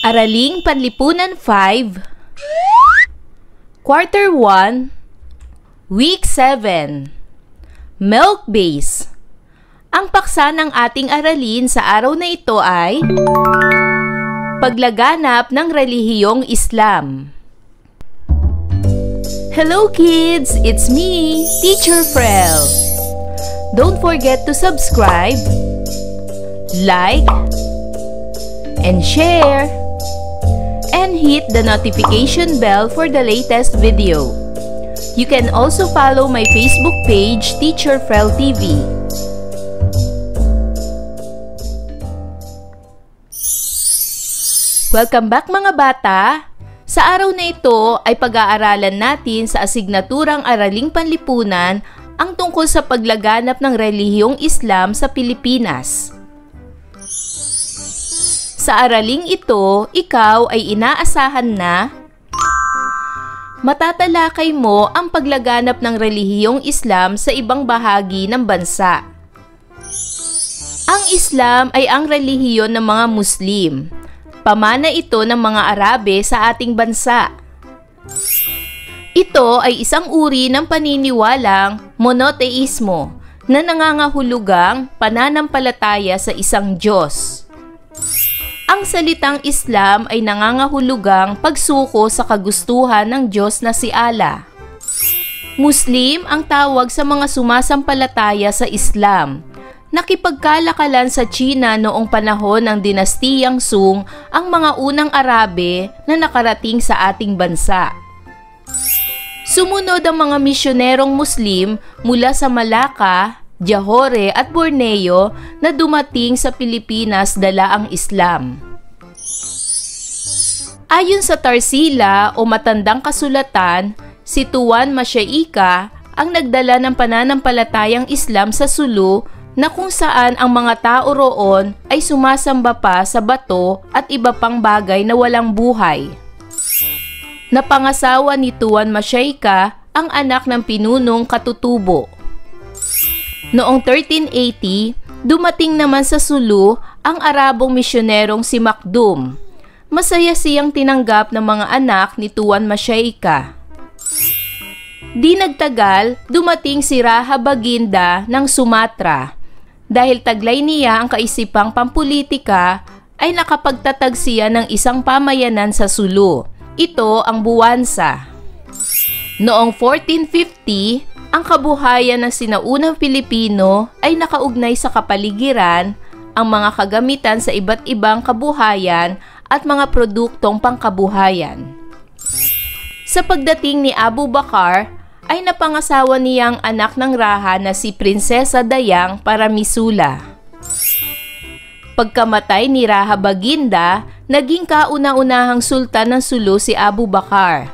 Araling Panlipunan 5, Quarter 1, Week 7, Milk Base. Ang paksa ng ating aralin sa araw na ito ay paglaganap ng relihiyong Islam. Hello kids! It's me, Teacher Frel. Don't forget to subscribe, like, and share, and hit the notification bell for the latest video. You can also follow my Facebook page, Teacher Frel TV. Welcome back mga bata! Sa araw na ito ay pag-aaralan natin sa asignaturang Araling Panlipunan ang tungkol sa paglaganap ng relihiyong Islam sa Pilipinas. Sa araling ito, ikaw ay inaasahan na matatalakay mo ang paglaganap ng relihiyong Islam sa ibang bahagi ng bansa. Ang Islam ay ang relihiyon ng mga Muslim. Pamana ito ng mga Arabe sa ating bansa. Ito ay isang uri ng paniniwalang monoteismo na nangangahulugang pananampalataya sa isang Diyos. Ang salitang Islam ay nangangahulugang pagsuko sa kagustuhan ng Diyos na si Allah. Muslim ang tawag sa mga sumasampalataya sa Islam. Nakipagkalakalan sa China noong panahon ng dinastiyang Sung ang mga unang Arabe na nakarating sa ating bansa. Sumunod ang mga misyonerong Muslim mula sa Malacca, Johore at Borneo na dumating sa Pilipinas dala ang Islam. Ayon sa Tarsila o Matandang Kasulatan, si Tuan Masyaika ang nagdala ng pananampalatayang Islam sa Sulu na kung saan ang mga tao roon ay sumasamba pa sa bato at iba pang bagay na walang buhay. Napangasawa ni Tuan Masyaika ang anak ng pinunong Katutubo. Noong 1380, dumating naman sa Sulu ang Arabong misyonerong si Makdum. Masaya siyang tinanggap ng mga anak ni Tuan Masyaika. Di nagtagal, dumating si Raha Baginda ng Sumatra. Dahil taglay niya ang kaisipang pampulitika, ay nakapagtatag siya ng isang pamayanan sa Sulu. Ito ang Buwansa. Noong 1450, ang kabuhayan ng sinaunang Pilipino ay nakaugnay sa kapaligiran, ang mga kagamitan sa iba't ibang kabuhayan at mga produktong pangkabuhayan. Sa pagdating ni Abu Bakar, ay napangasawa niyang anak ng Raha na si Prinsesa Dayang Paramisula. Pagkamatay ni Raha Baginda, naging kauna-unahang sultan ng Sulu si Abu Bakar.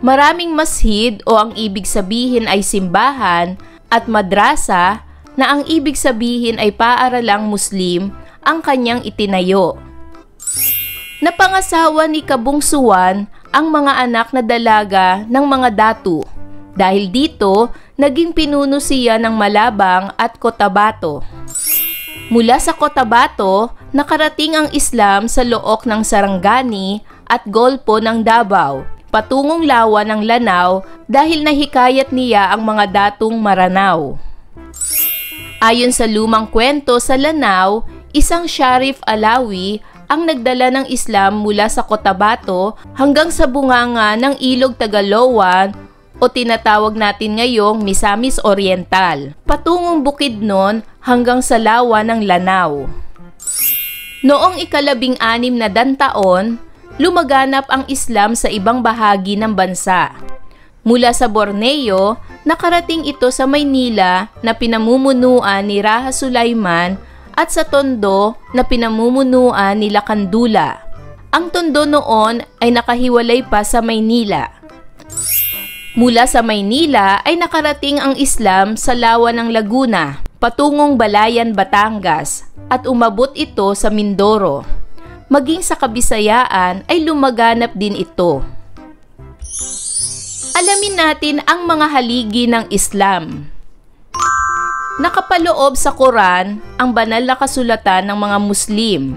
Maraming masjid o ang ibig sabihin ay simbahan at madrasa na ang ibig sabihin ay paaralang Muslim ang kanyang itinayo. Napangasawa ni Kabungsuan ang mga anak na dalaga ng mga datu. Dahil dito, naging pinuno siya ng Malabang at Cotabato. Mula sa Cotabato, nakarating ang Islam sa look ng Sarangani at Golpo ng Davao, patungong lawa ng Lanao dahil nahikayat niya ang mga datong Maranao. Ayon sa lumang kwento sa Lanao, isang Sharif Alawi ang nagdala ng Islam mula sa Cotabato hanggang sa bunganga ng Ilog Tagaloan o tinatawag natin ngayong Misamis Oriental, patungong Bukidnon hanggang sa lawa ng Lanao. Noong ika-16 na taon, lumaganap ang Islam sa ibang bahagi ng bansa. Mula sa Borneo, nakarating ito sa Maynila na pinamumunuan ni Raha Sulaiman at sa Tondo na pinamumunuan ni Lakandula. Ang Tondo noon ay nakahiwalay pa sa Maynila. Mula sa Maynila ay nakarating ang Islam sa lawa ng Laguna, patungong Balayan, Batangas, at umabot ito sa Mindoro. Maging sa Kabisayaan ay lumaganap din ito. Alamin natin ang mga haligi ng Islam. Nakapaloob sa Quran ang banal na kasulatan ng mga Muslim.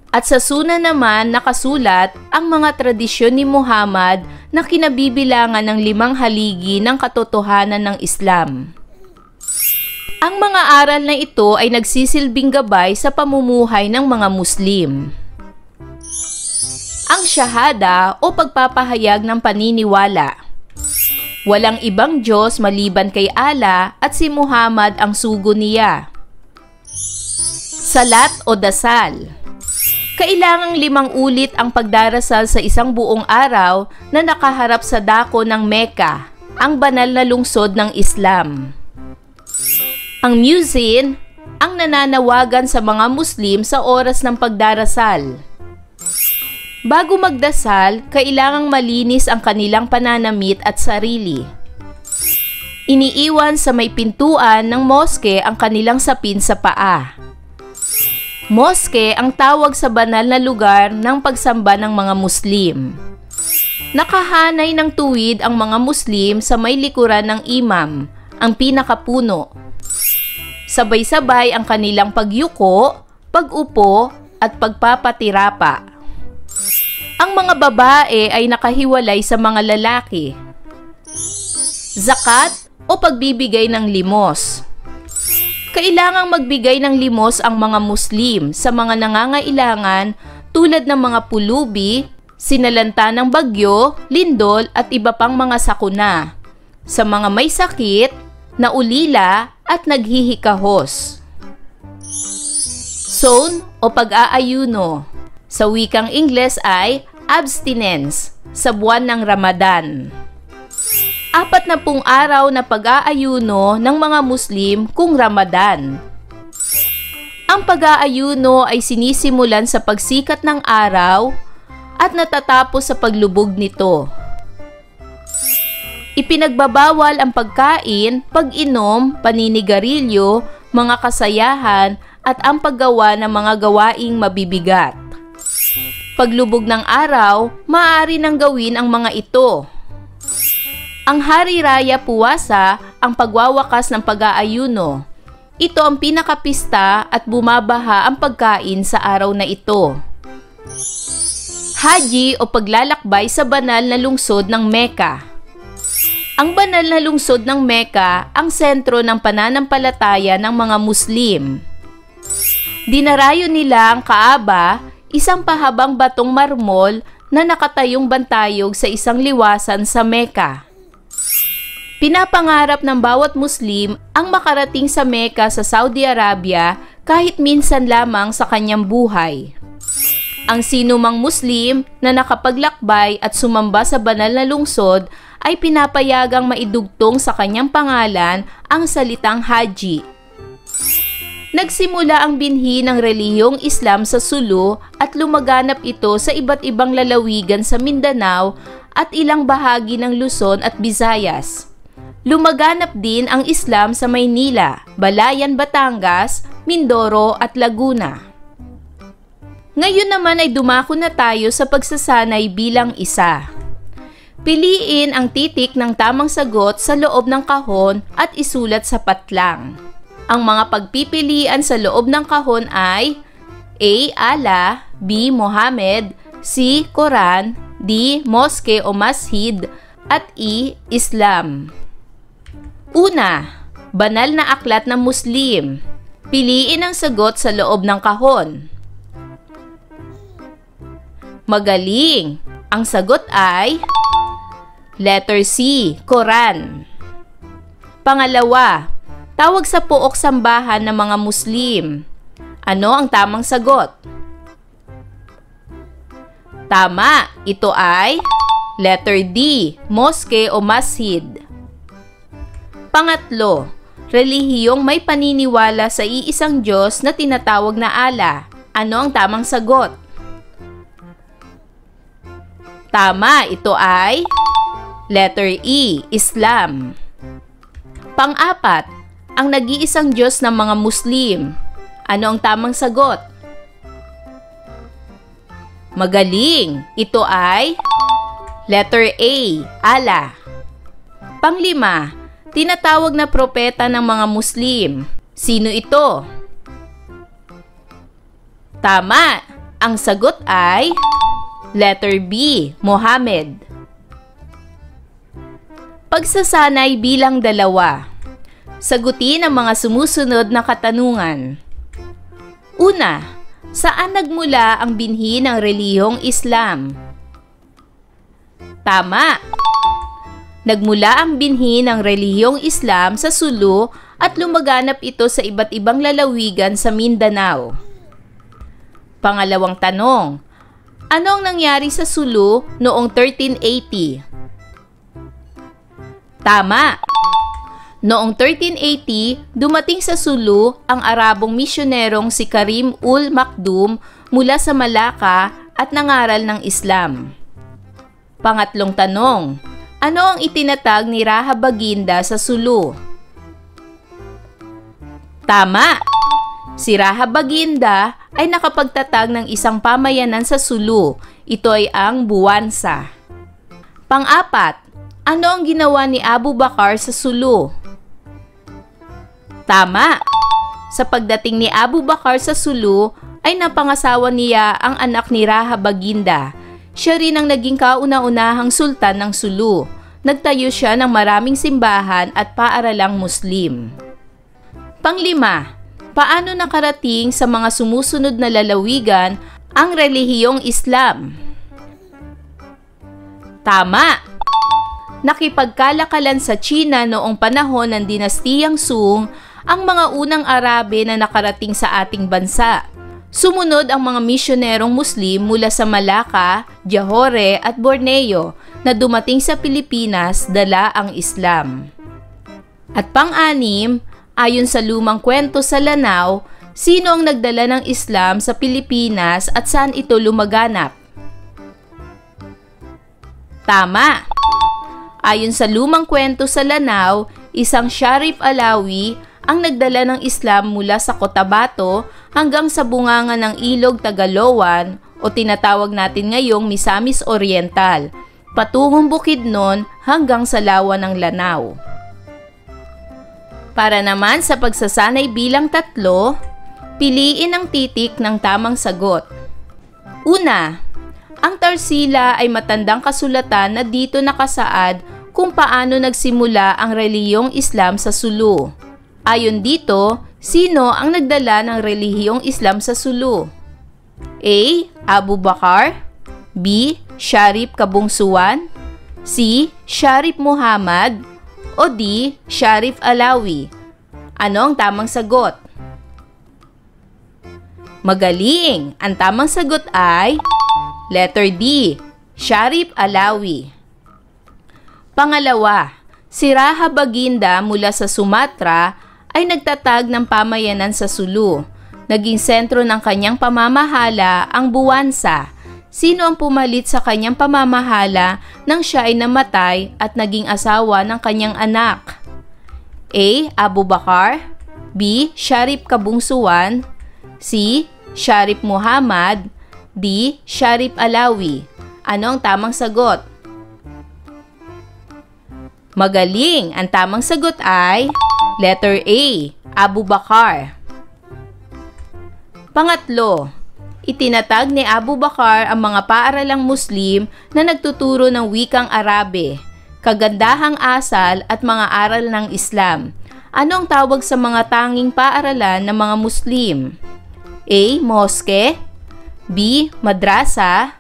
At sa Sunnah naman nakasulat ang mga tradisyon ni Muhammad na kinabibilangan ng 5 haligi ng katotohanan ng Islam. Ang mga aral na ito ay nagsisilbing gabay sa pamumuhay ng mga Muslim. Ang Shahada o pagpapahayag ng paniniwala. Walang ibang Diyos maliban kay Allah at si Muhammad ang sugo niya. Salat o dasal. Kailangang 5 ulit ang pagdarasal sa isang buong araw na nakaharap sa dako ng Mecca, ang banal na lungsod ng Islam. Ang muezzin, ang nananawagan sa mga Muslim sa oras ng pagdarasal. Bago magdasal, kailangang malinis ang kanilang pananamit at sarili. Iniiwan sa may pintuan ng moske ang kanilang sapin sa paa. Moske ang tawag sa banal na lugar ng pagsamba ng mga Muslim. Nakahanay ng tuwid ang mga Muslim sa may likuran ng imam, ang pinakapuno. Sabay-sabay ang kanilang pagyuko, pag-upo at pagpapatirapa. Ang mga babae ay nakahiwalay sa mga lalaki. Zakat o pagbibigay ng limos. Kailangang magbigay ng limos ang mga Muslim sa mga nangangailangan tulad ng mga pulubi, sinalanta ng bagyo, lindol at iba pang mga sakuna, sa mga may sakit, naulila at naghihikahos. Saum o pag-aayuno. Sa wikang Ingles ay abstinence sa buwan ng Ramadan. 40 araw na pag-aayuno ng mga Muslim kung Ramadan. Ang pag-aayuno ay sinisimulan sa pagsikat ng araw at natatapos sa paglubog nito. Ipinagbabawal ang pagkain, pag-inom, paninigarilyo, mga kasayahan at ang paggawa ng mga gawaing mabibigat. Paglubog ng araw, maaari nang gawin ang mga ito. Ang Hari Raya Puasa ang pagwawakas ng pag-aayuno. Ito ang pinakapista at bumabaha ang pagkain sa araw na ito. Haji o paglalakbay sa banal na lungsod ng Mecca. Ang banal na lungsod ng Mecca ang sentro ng pananampalataya ng mga Muslim. Dinarayo nila ang Kaaba, isang pahabang batong marmol na nakatayong bantayog sa isang liwasan sa Mecca. Pinapangarap ng bawat Muslim ang makarating sa Mecca sa Saudi Arabia kahit minsan lamang sa kanyang buhay. Ang sinumang Muslim na nakapaglakbay at sumamba sa banal na lungsod ay pinapayagang maidugtong sa kanyang pangalan ang salitang Haji. Nagsimula ang binhi ng relihiyong Islam sa Sulu at lumaganap ito sa iba't ibang lalawigan sa Mindanao at ilang bahagi ng Luzon at Visayas. Lumaganap din ang Islam sa Maynila, Balayan, Batangas, Mindoro at Laguna. Ngayon naman ay dumako na tayo sa pagsasanay bilang isa. Piliin ang titik ng tamang sagot sa loob ng kahon at isulat sa patlang. Ang mga pagpipilian sa loob ng kahon ay A. Allah, B. Muhammad, C. Quran, D. Moske o Masjid at E. Islam. Una, banal na aklat ng Muslim. Piliin ang sagot sa loob ng kahon. Magaling! Ang sagot ay letter C, Quran. Pangalawa, tawag sa pook sambahan ng mga Muslim. Ano ang tamang sagot? Tama, ito ay letter D, Moske o Masjid. Pangatlo, relihiyong may paniniwala sa iisang Diyos na tinatawag na Allah. Ano ang tamang sagot? Tama, ito ay letter E, Islam. Pang-apat, ang nag-iisang Diyos ng mga Muslim. Ano ang tamang sagot? Magaling, ito ay letter A, Allah. Panglima, tinatawag na propeta ng mga Muslim. Sino ito? Tama! Ang sagot ay letter B, Muhammad. Pagsasanay bilang dalawa. Sagutin ang mga sumusunod na katanungan. Una, saan nagmula ang binhi ng relihiyong Islam? Tama. Nagmula ang binhi ng relihiyong Islam sa Sulu at lumaganap ito sa iba't ibang lalawigan sa Mindanao. Pangalawang tanong, ano ang nangyari sa Sulu noong 1380? Tama. Noong 1380, dumating sa Sulu ang Arabong misyonerong si Karim ul Makdum mula sa Malacca at nangaral ng Islam. Pangatlong tanong, ano ang itinatag ni Rahab Baginda sa Sulu? Tama! Si Rahab Baginda ay nakapagtatag ng isang pamayanan sa Sulu. Ito ay ang Buwansa. Pang-apat, ano ang ginawa ni Abu Bakar sa Sulu? Tama! Sa pagdating ni Abu Bakar sa Sulu, ay napangasawa niya ang anak ni Rahab Baginda. Siya rin ang naging kauna-unahang sultan ng Sulu. Nagtayo siya ng maraming simbahan at paaralang Muslim. Panglima, paano nakarating sa mga sumusunod na lalawigan ang relihiyong Islam? Tama! Nakipagkalakalan sa China noong panahon ng dinastiyang Sung ang mga unang Arabe na nakarating sa ating bansa. Sumunod ang mga misyonerong Muslim mula sa Malacca, Johore at Borneo na dumating sa Pilipinas dala ang Islam. At pang-anim, ayon sa lumang kwento sa Lanao, sino ang nagdala ng Islam sa Pilipinas at saan ito lumaganap? Tama! Ayon sa lumang kwento sa Lanao, isang Sharif Alawi ang nagdala ng Islam mula sa Cotabato hanggang sa bunganga ng Ilog Tagaloan o tinatawag natin ngayong Misamis Oriental, patungong Bukidnon hanggang sa Lawa ng Lanao. Para naman sa pagsasanay bilang 3, piliin ang titik ng tamang sagot. Una, ang Tarsila ay matandang kasulatan na dito nakasaad kung paano nagsimula ang relihiyong Islam sa Sulu. Ayon dito, sino ang nagdala ng relihiyong Islam sa Sulu? A. Abu Bakar, B. Sharif Kabungsuan, C. Sharif Muhammad, o D. Sharif Alawi. Ano ang tamang sagot? Magaling! Ang tamang sagot ay letter D. Sharif Alawi. Pangalawa, si Rahab Baginda mula sa Sumatra ay nagtatag ng pamayanan sa Sulu. Naging sentro ng kanyang pamamahala ang Buwansa. Sino ang pumalit sa kanyang pamamahala nang siya ay namatay at naging asawa ng kanyang anak? A. Abu Bakar, B. Sharif Kabungsuan, C. Sharif Muhammad, D. Sharif Alawi. Ano ang tamang sagot? Magaling! Ang tamang sagot ay letter A. Abu Bakar. Pangatlo, itinatag ni Abu Bakar ang mga paaralang Muslim na nagtuturo ng wikang Arabe, kagandahang asal at mga aral ng Islam. Ano ang tawag sa mga tanging paaralan ng mga Muslim? A. Moske, B. Madrasa,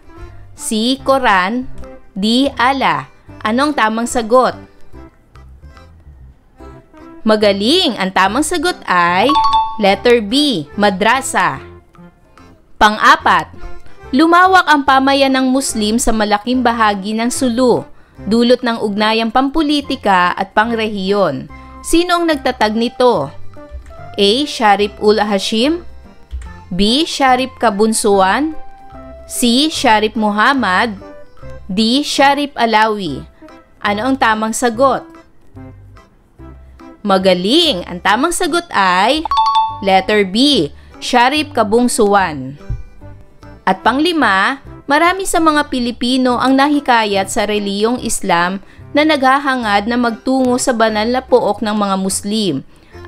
C. Quran, D. Allah. Ano ang tamang sagot? Magaling! Ang tamang sagot ay letter B. Madrasa. Pang-apat, lumawak ang pamayanang Muslim sa malaking bahagi ng Sulu, dulot ng ugnayang pampulitika at pangrehiyon. Sino ang nagtatag nito? A. Sharif ul Hashim, B. Sharif Kabunsuan, C. Sharif Muhammad, D. Sharif Alawi. Ano ang tamang sagot? Magaling! Ang tamang sagot ay letter B. Sharif Kabungsuan. At panglima, marami sa mga Pilipino ang nahikayat sa relihiyong Islam na naghahangad na magtungo sa banal na pook ng mga Muslim.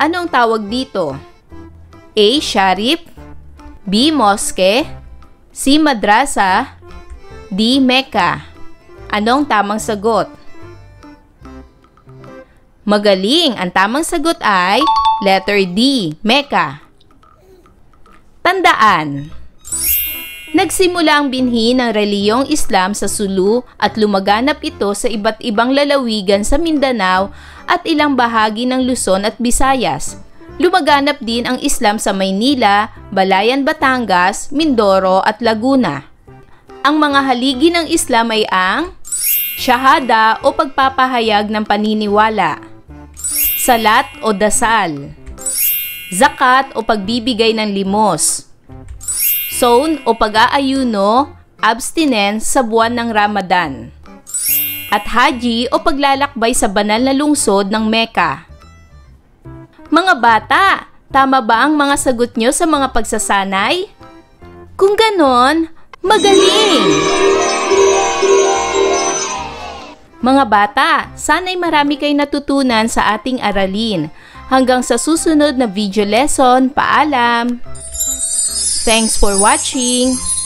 Ano ang tawag dito? A. Sharif, B. Moske, C. Madrasa, D. Mecca. Anong tamang sagot? Magaling! Ang tamang sagot ay letter D. Mecca. Tandaan! Nagsimula ang binhi ng reliyong Islam sa Sulu at lumaganap ito sa iba't ibang lalawigan sa Mindanao at ilang bahagi ng Luzon at Visayas. Lumaganap din ang Islam sa Maynila, Balayan, Batangas, Mindoro at Laguna. Ang mga haligi ng Islam ay ang Shahada o pagpapahayag ng paniniwala, Salat o dasal, Zakat o pagbibigay ng limos, Saum o pag-aayuno, abstinence sa buwan ng Ramadan, at Haji o paglalakbay sa banal na lungsod ng Mecca. Mga bata, tama ba ang mga sagot nyo sa mga pagsasanay? Kung ganon, magaling! Mga bata, sana'y marami kayong natutunan sa ating aralin. Hanggang sa susunod na video lesson, paalam! Thanks for watching!